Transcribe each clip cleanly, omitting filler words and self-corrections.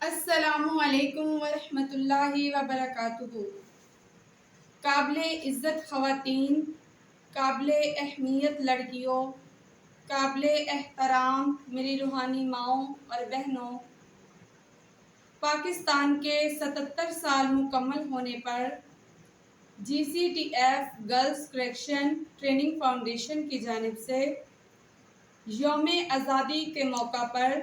السلام علیکم ورحمۃ اللہ وبرکاتہ۔ قابل عزت خواتین، قابل اہمیت لڑکیوں، قابل احترام میری روحانی ماؤں اور بہنوں، پاکستان کے 77 سال مکمل ہونے پر GCTF girls correction training foundation کی جانب سے یوم آزادی کے موقع پر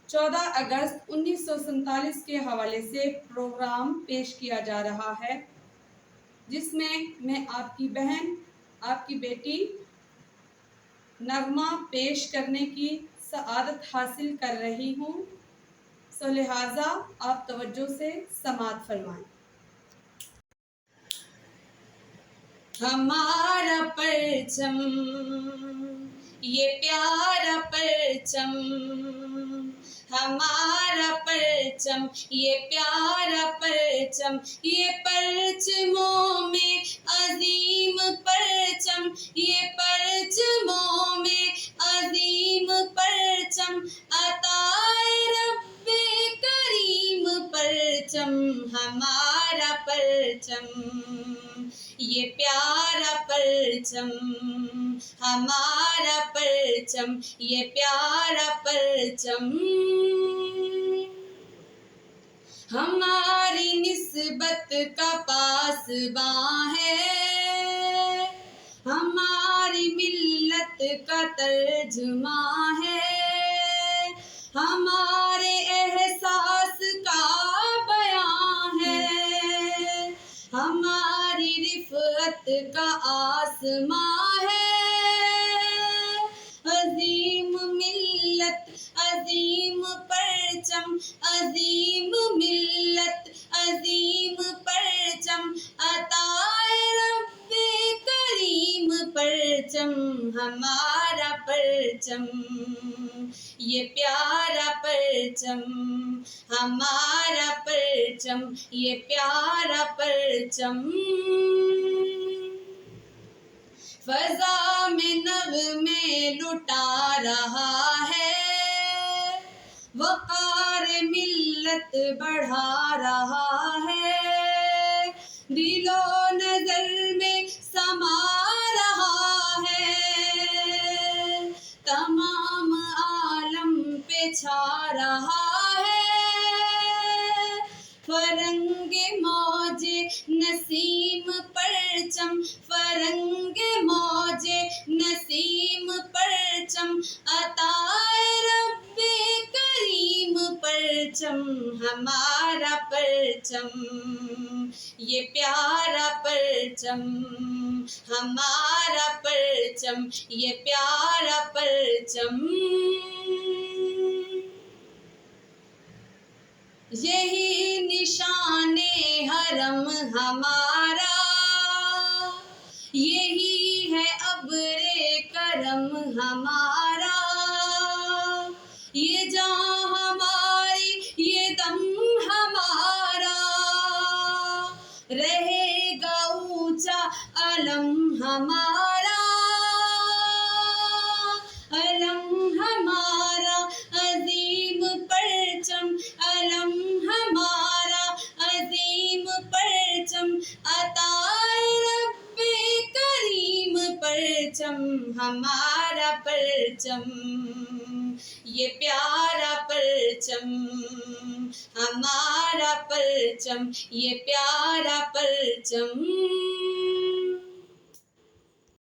14 اگست 1947 کے حوالے سے پروگرام پیش کیا جا رہا ہے، جس میں آپ کی بہن، آپ کی بیٹی نغمہ پیش کرنے کی سعادت حاصل کر رہی ہوں، سو لہٰذا آپ توجہ سے سماعت فرمائیں۔ ہمارا پرچم یہ پیارا پرچم، ہمارا پرچم یہ پیارا پرچم، یہ پرچموں میں عظیم پرچم، یہ پرچموں میں عظیم پرچم، عطائے رب کریم پرچم، ہمارا پرچم یہ پیارا پرچم، ہمارا پرچم یہ پیارا پرچم، ہماری نسبت کا پاسباں ہے، ہماری ملت کا ترجماں ہے، ہمارے احساس کا بیان ہے، ہماری رفعت کا آسماں ہے، عظیم ملت عظیم پرچم، عظیم ملت عظیم پرچم، عطائے رب کریم پرچم، ہمارا پرچم یہ پیارا پرچم، ہمارا پرچم یہ پیارا پرچم، فضا میں نغمے لٹا رہا ہے، وقار ملت بڑھا رہا ہے، دل و نظر میں سما رہا ہے، تمام عالم پہ چھا رہا ہے، فرنگ موج نسیم پرچم، فرنگ موج نسیم پرچم، عطائے رب کریم پرچم، ہمارا پرچم یہ پیارا پرچم، ہمارا پرچم یہ پیارا پرچم، یہی نشان حرم ہمارا، یہی ہے ابر کرم ہمارا، یہ جاں ہماری یہ دم ہمارا، رہے گا اونچا علم ہمارا، علم ہمارا عظیم پرچم، علم ہمارا عظیم پرچم، عطائے رب کریم پرچم، ہمارا پرچم یہ پیارا پرچم، ہمارا پرچم یہ پیارا پرچم۔